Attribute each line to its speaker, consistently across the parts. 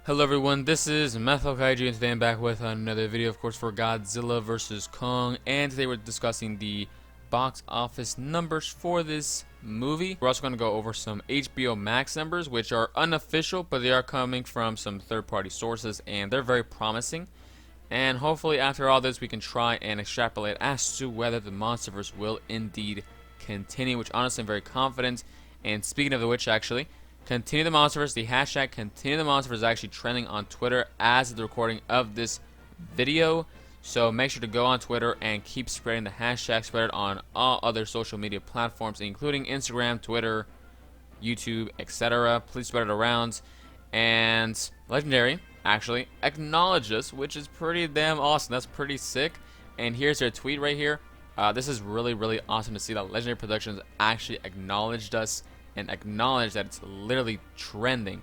Speaker 1: Hello everyone, this is Methyl Kaiju and today I'm back with another video, of course, for Godzilla vs. Kong, and today we're discussing the box office numbers for this movie. We're also going to go over some HBO Max numbers, which are unofficial, but they are coming from some third-party sources, and they're very promising. And hopefully after all this we can try and extrapolate as to whether the Monsterverse will indeed continue, which honestly I'm very confident. And speaking of which, actually, Continue the Monsterverse, the hashtag Continue the Monsterverse is actually trending on Twitter as of the recording of this video. So make sure to go on Twitter and keep spreading the hashtag, spread it on all other social media platforms, including Instagram, Twitter, YouTube, etc. Please spread it around. And Legendary actually acknowledged us, which is pretty damn awesome. That's pretty sick. And here's their tweet right here. This is really awesome to see that Legendary Productions actually acknowledged us and acknowledge that it's literally trending.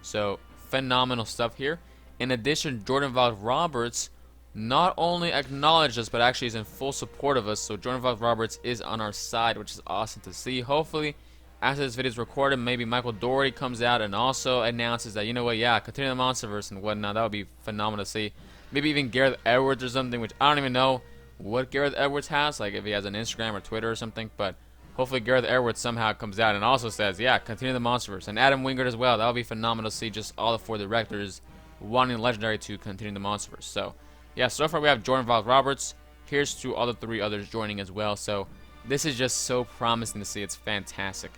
Speaker 1: So phenomenal stuff here. In addition, Jordan Vaughn Roberts not only acknowledged us but actually is in full support of us. So Jordan Vaughn Roberts is on our side, which is awesome to see. Hopefully after this video is recorded, maybe Michael Dougherty comes out and also announces that, you know what, yeah, continue the Monsterverse and whatnot. That would be phenomenal to see. Maybe even Gareth Edwards or something, which I don't even know what Gareth Edwards has, like if he has an Instagram or Twitter or something, but hopefully Gareth Edwards somehow comes out and also says, yeah, continue the Monsterverse. And Adam Wingard as well. That would be phenomenal to see, just all the four directors wanting Legendary to continue the Monsterverse. So, yeah, so far we have Jordan Vaughn Roberts. Here's to all the three others joining as well. So, this is just so promising to see. It's fantastic.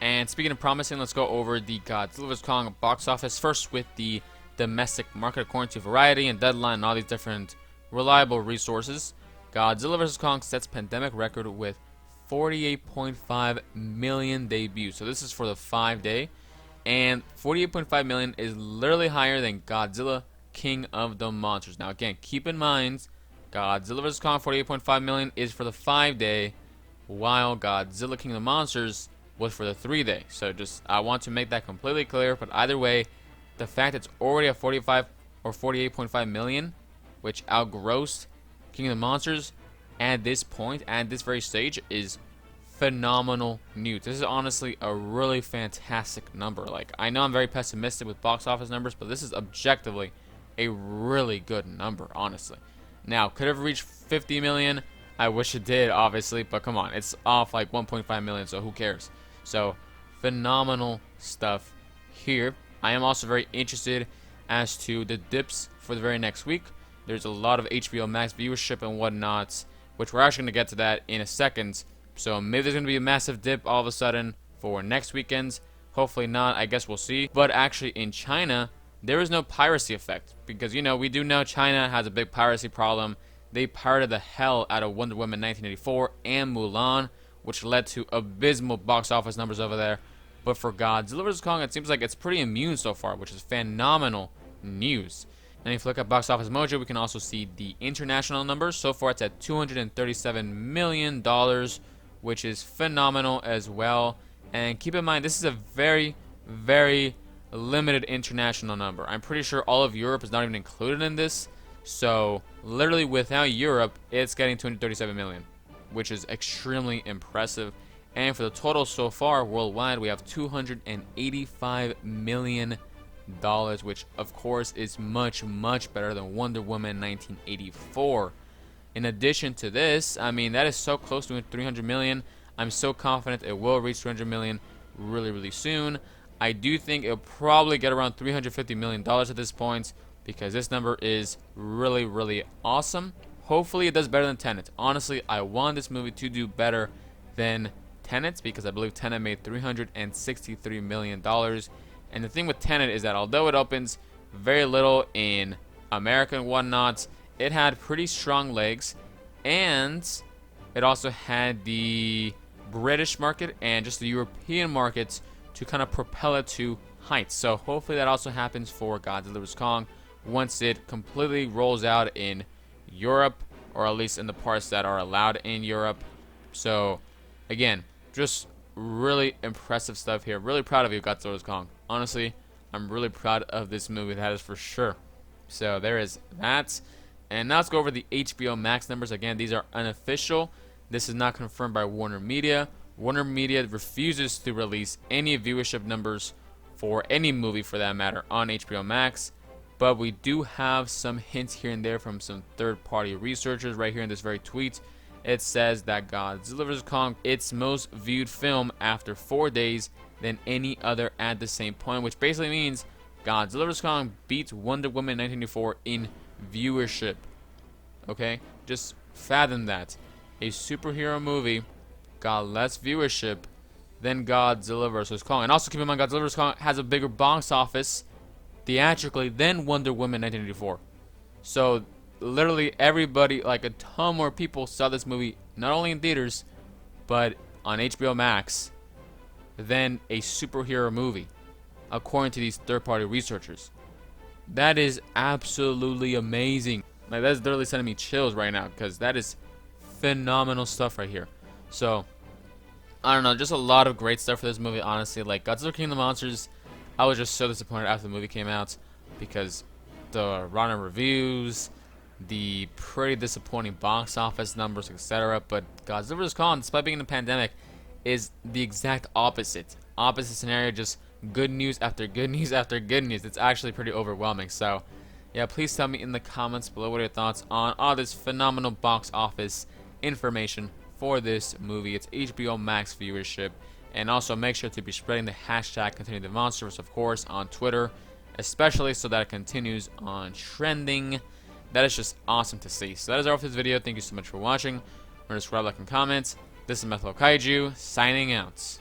Speaker 1: And speaking of promising, let's go over the Godzilla vs. Kong box office. First with the domestic market according to Variety and Deadline and all these different reliable resources. Godzilla vs. Kong sets pandemic record with 48.5 million debuts. So this is for the 5-day, and 48.5 million is literally higher than Godzilla King of the Monsters. Now again, keep in mind, Godzilla vs. Kong 48.5 million is for the 5-day, while Godzilla King of the Monsters was for the 3-day. So just, I want to make that completely clear, but either way, the fact it's already at 45 or 48.5 million, which outgrossed King of the Monsters at this point, at this very stage, is phenomenal news. This is honestly a really fantastic number. Like, I know I'm very pessimistic with box office numbers, but this is objectively a really good number, honestly. Now, could it have reached 50 million? I wish it did, obviously, but come on, it's off like 1.5 million, so who cares? So, phenomenal stuff here. I am also very interested as to the dips for the very next week. There's a lot of HBO Max viewership and whatnot, which we're actually going to get to that in a second. So maybe there's going to be a massive dip all of a sudden for next weekend. Hopefully not. I guess we'll see. But actually in China, there is no piracy effect. Because, you know, we do know China has a big piracy problem. They pirated the hell out of Wonder Woman 1984 and Mulan, which led to abysmal box office numbers over there. But for Godzilla vs. Kong, it seems like it's pretty immune so far, which is phenomenal news. And if you look at Box Office Mojo, we can also see the international numbers. So far, it's at $237 million, which is phenomenal as well. And keep in mind, this is a very limited international number. I'm pretty sure all of Europe is not even included in this. So, literally without Europe, it's getting 237 million, which is extremely impressive. And for the total so far worldwide, we have $285 million, which of course is much better than Wonder Woman 1984. In addition to this, I mean, that is so close to 300 million. I'm so confident it will reach 300 million really soon. I do think it'll probably get around $350 million at this point, because this number is really awesome. Hopefully it does better than Tenet. Honestly, I want this movie to do better than Tenet, because I believe Tenet made $363 million. And the thing with Tenet is that although it opens very little in America and whatnot, it had pretty strong legs, and it also had the British market and just the European markets to kind of propel it to heights. So hopefully that also happens for Godzilla vs. Kong once it completely rolls out in Europe, or at least in the parts that are allowed in Europe. So again, just really impressive stuff here. Really proud of you, Godzilla vs. Kong. Honestly, I'm really proud of this movie, that is for sure. So there is that. And now let's go over the HBO Max numbers. Again, these are unofficial. This is not confirmed by Warner Media. Warner Media refuses to release any viewership numbers for any movie for that matter on HBO Max. but we do have some hints here and there from some third-party researchers right here in this very tweet. It says that Godzilla vs. Kong, its most viewed film after 4 days than any other at the same point, which basically means Godzilla vs. Kong beats Wonder Woman 1984 in viewership. Okay? Just fathom that. A superhero movie got less viewership than Godzilla vs. Kong. And also keep in mind, Godzilla vs. Kong has a bigger box office theatrically than Wonder Woman 1984. So literally everybody, like a ton more people saw this movie not only in theaters but on HBO Max than a superhero movie, according to these third-party researchers. That is absolutely amazing. Like, that's literally sending me chills right now, because that is phenomenal stuff right here. So I don't know, just a lot of great stuff for this movie, honestly. Like, Godzilla King of the Monsters, I was just so disappointed after the movie came out, because the rotten reviews, the pretty disappointing box office numbers, etc. But Godzilla vs. Kong, despite being in the pandemic, is the exact opposite. Opposite scenario, just good news after good news after good news. It's actually pretty overwhelming. So, yeah, please tell me in the comments below what are your thoughts on all this phenomenal box office information for this movie. It's HBO Max viewership. And also make sure to be spreading the hashtag Continue the Monsters, of course, on Twitter, especially so that it continues on trending. That is just awesome to see. So that is all for this video. Thank you so much for watching. Remember to subscribe, like, and comment. This is Methyl Kaiju, signing out.